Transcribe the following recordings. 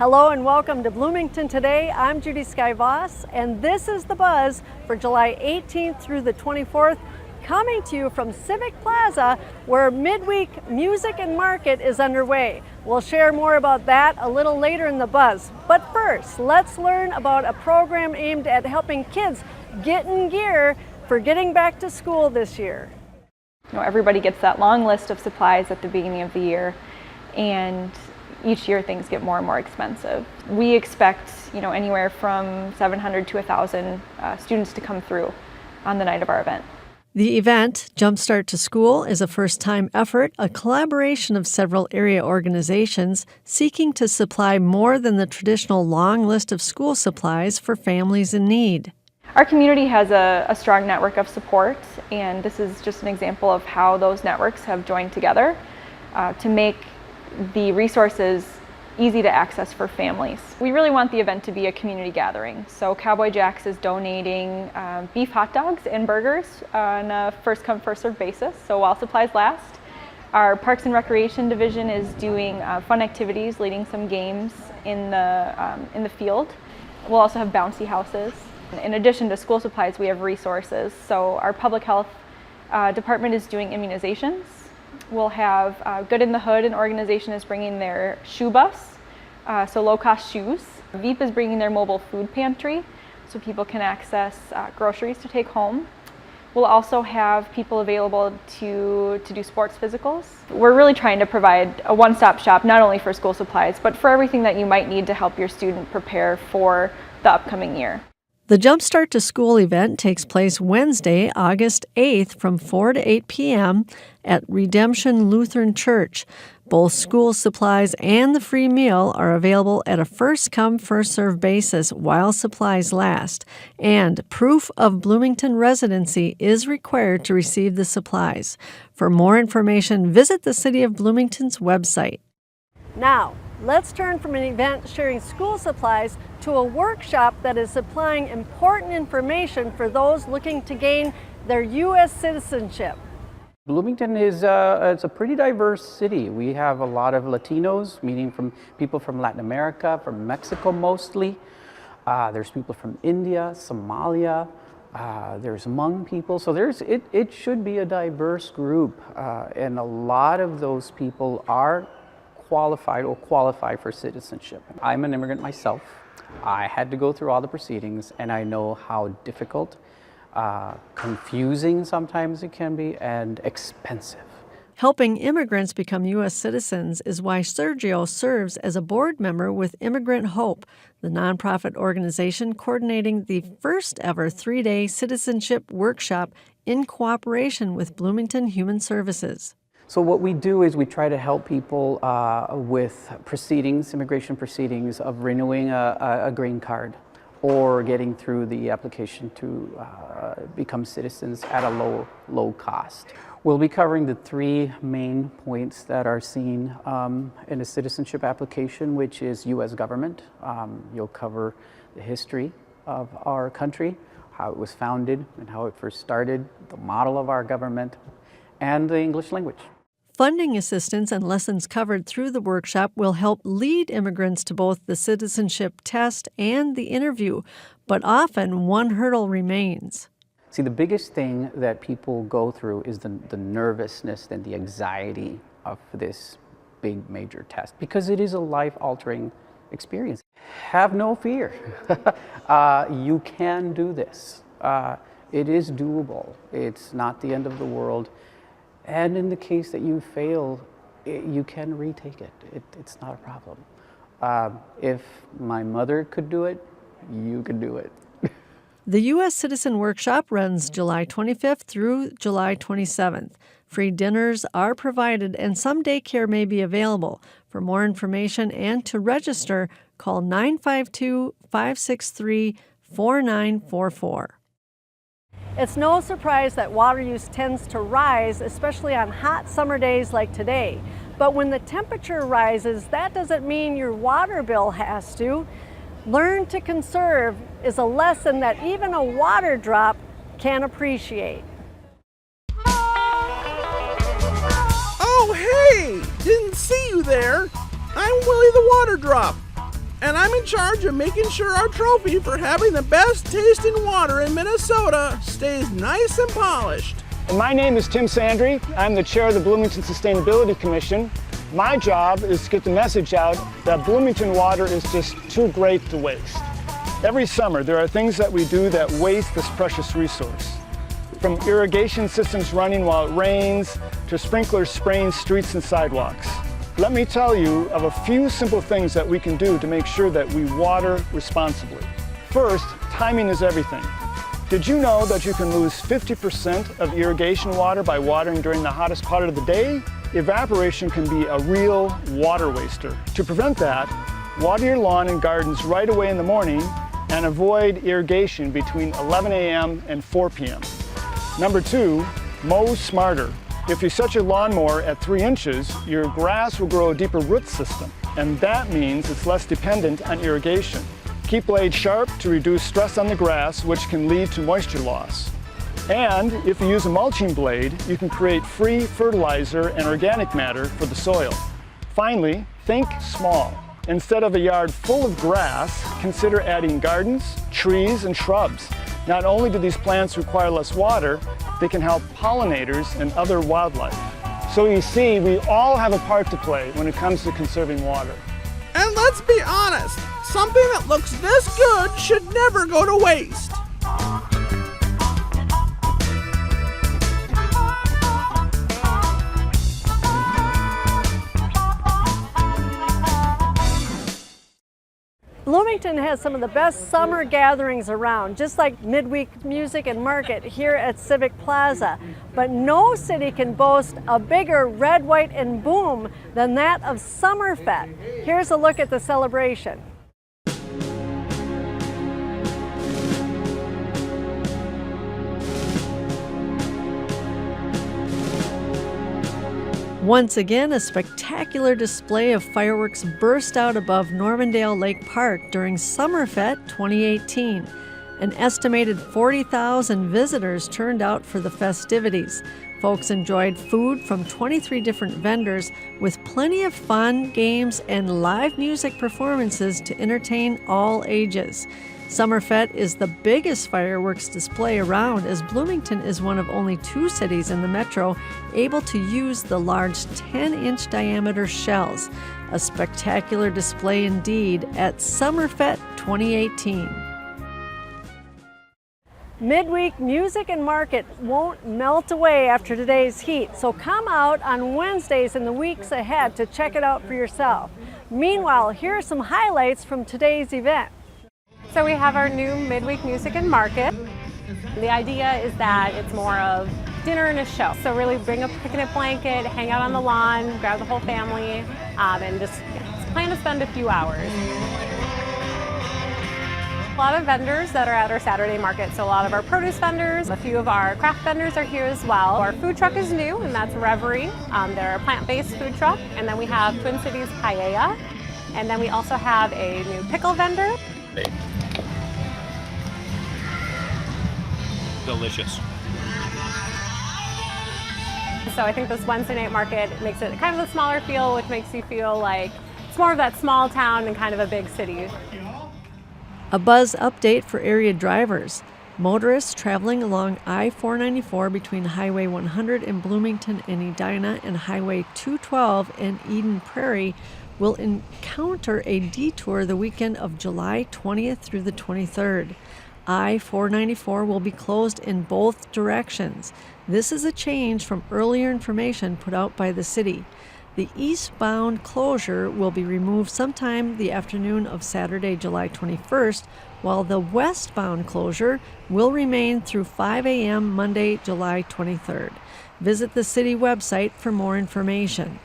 Hello and welcome to Bloomington Today. I'm Judy Sky Voss, and this is The Buzz for July 18th through the 24th, coming to you from Civic Plaza, where Midweek Music and Market is underway. We'll share more about that a little later in The Buzz. But first, let's learn about a program aimed at helping kids get in gear for getting back to school this year. Everybody gets that long list of supplies at the beginning of the year, and each year things get more and more expensive. We expect anywhere from 700 to 1,000 students to come through on the night of our event. The event, Jumpstart to School, is a first-time effort, a collaboration of several area organizations seeking to supply more than the traditional long list of school supplies for families in need. Our community has a strong network of support, and this is just an example of how those networks have joined together to make the resources easy to access for families. We really want the event to be a community gathering. So Cowboy Jack's is donating beef hot dogs and burgers on a first come, first served basis, so while supplies last. Our Parks and Recreation Division is doing fun activities, leading some games in the field. We'll also have bouncy houses. In addition to school supplies, we have resources. So our Public Health Department is doing immunizations. We'll have Good in the Hood, an organization, is bringing their shoe bus, so low-cost shoes. Veep is bringing their mobile food pantry, so people can access groceries to take home. We'll also have people available to do sports physicals. We're really trying to provide a one-stop shop, not only for school supplies, but for everything that you might need to help your student prepare for the upcoming year. The Jumpstart to School event takes place Wednesday, August 8th from 4 to 8 p.m. at Redemption Lutheran Church. Both school supplies and the free meal are available at a first-come, first-served basis while supplies last, and proof of Bloomington residency is required to receive the supplies. For more information, visit the City of Bloomington's website. Now, let's turn from an event sharing school supplies to a workshop that is supplying important information for those looking to gain their U.S. citizenship. Bloomington is it's a pretty diverse city. We have a lot of Latinos, meaning from people from Latin America, from Mexico mostly. There's people from India, Somalia. There's Hmong people. So it should be a diverse group, and a lot of those people are qualified or qualify for citizenship. I'm an immigrant myself. I had to go through all the proceedings, and I know how difficult, confusing sometimes it can be, and expensive. Helping immigrants become U.S. citizens is why Sergio serves as a board member with Immigrant Hope, the nonprofit organization coordinating the first ever 3-day citizenship workshop in cooperation with Bloomington Human Services. So what we do is we try to help people with proceedings, immigration proceedings, of renewing a green card or getting through the application to become citizens at a low cost. We'll be covering the 3 main points that are seen in a citizenship application, which is U.S. government. You'll cover the history of our country, how it was founded and how it first started, the model of our government, and the English language. Funding assistance and lessons covered through the workshop will help lead immigrants to both the citizenship test and the interview, but often one hurdle remains. See, the biggest thing that people go through is the nervousness and the anxiety of this big major test, because it is a life-altering experience. Have no fear. You can do this. It is doable. It's not the end of the world. And in the case that you fail, you can retake it. It's not a problem. If my mother could do it, you can do it. The U.S. Citizen Workshop runs July 25th through July 27th. Free dinners are provided and some daycare may be available. For more information and to register, call 952-563-4944. It's no surprise that water use tends to rise, especially on hot summer days like today. But when the temperature rises, that doesn't mean your water bill has to. Learn to conserve is a lesson that even a water drop can appreciate. Oh, hey! Didn't see you there. I'm Willie the Water Drop. and I'm in charge of making sure our trophy for having the best tasting water in Minnesota stays nice and polished. And my name is Tim Sandry. I'm the chair of the Bloomington Sustainability Commission. My job is to get the message out that Bloomington water is just too great to waste. Every summer, there are things that we do that waste this precious resource. From irrigation systems running while it rains, to sprinklers spraying streets and sidewalks. Let me tell you of a few simple things that we can do to make sure that we water responsibly. First, timing is everything. Did you know that you can lose 50% of irrigation water by watering during the hottest part of the day? Evaporation can be a real water waster. To prevent that, water your lawn and gardens right away in the morning and avoid irrigation between 11 a.m. and 4 p.m. Number 2, mow smarter. If you set your lawnmower at 3 inches, your grass will grow a deeper root system, and that means it's less dependent on irrigation. Keep blades sharp to reduce stress on the grass, which can lead to moisture loss. And if you use a mulching blade, you can create free fertilizer and organic matter for the soil. Finally, think small. Instead of a yard full of grass, consider adding gardens, trees, and shrubs. Not only do these plants require less water, they can help pollinators and other wildlife. So you see, we all have a part to play when it comes to conserving water. And let's be honest, something that looks this good should never go to waste. Bloomington has some of the best summer gatherings around, just like Midweek Music and Market here at Civic Plaza. But no city can boast a bigger red, white, and boom than that of Summer Fete. Here's a look at the celebration. Once again, a spectacular display of fireworks burst out above Normandale Lake Park during Summer Fete 2018. An estimated 40,000 visitors turned out for the festivities. Folks enjoyed food from 23 different vendors with plenty of fun, games, and live music performances to entertain all ages. Summer Fete is the biggest fireworks display around, as Bloomington is one of only 2 cities in the metro able to use the large 10-inch diameter shells. A spectacular display indeed at Summer Fete 2018. Midweek Music and Market won't melt away after today's heat, so come out on Wednesdays in the weeks ahead to check it out for yourself. Meanwhile, here are some highlights from today's event. So we have our new Midweek Music and Market. The idea is that it's more of dinner and a show. So really bring a picnic blanket, hang out on the lawn, grab the whole family, and just plan to spend a few hours. A lot of vendors that are at our Saturday market. So a lot of our produce vendors, a few of our craft vendors are here as well. Our food truck is new, and that's Reverie. They're a plant-based food truck. And then we have Twin Cities Paella. And then we also have a new pickle vendor. Delicious. So I think this Wednesday night market makes it kind of a smaller feel, which makes you feel like it's more of that small town and kind of a big city. A buzz update for area drivers. Motorists traveling along I-494 between Highway 100 in Bloomington and Edina and Highway 212 in Eden Prairie will encounter a detour the weekend of July 20th through the 23rd. I-494 will be closed in both directions. This is a change from earlier information put out by the city. The eastbound closure will be removed sometime the afternoon of Saturday, July 21st, while the westbound closure will remain through 5 a.m. Monday, July 23rd. Visit the city website for more information.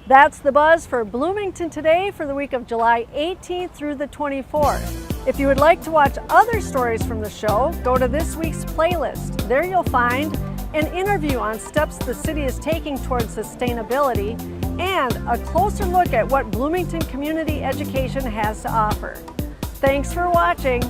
That's the buzz for Bloomington Today for the week of July 18th through the 24th. If you would like to watch other stories from the show, go to this week's playlist. There you'll find an interview on steps the city is taking towards sustainability and a closer look at what Bloomington Community Education has to offer. Thanks for watching.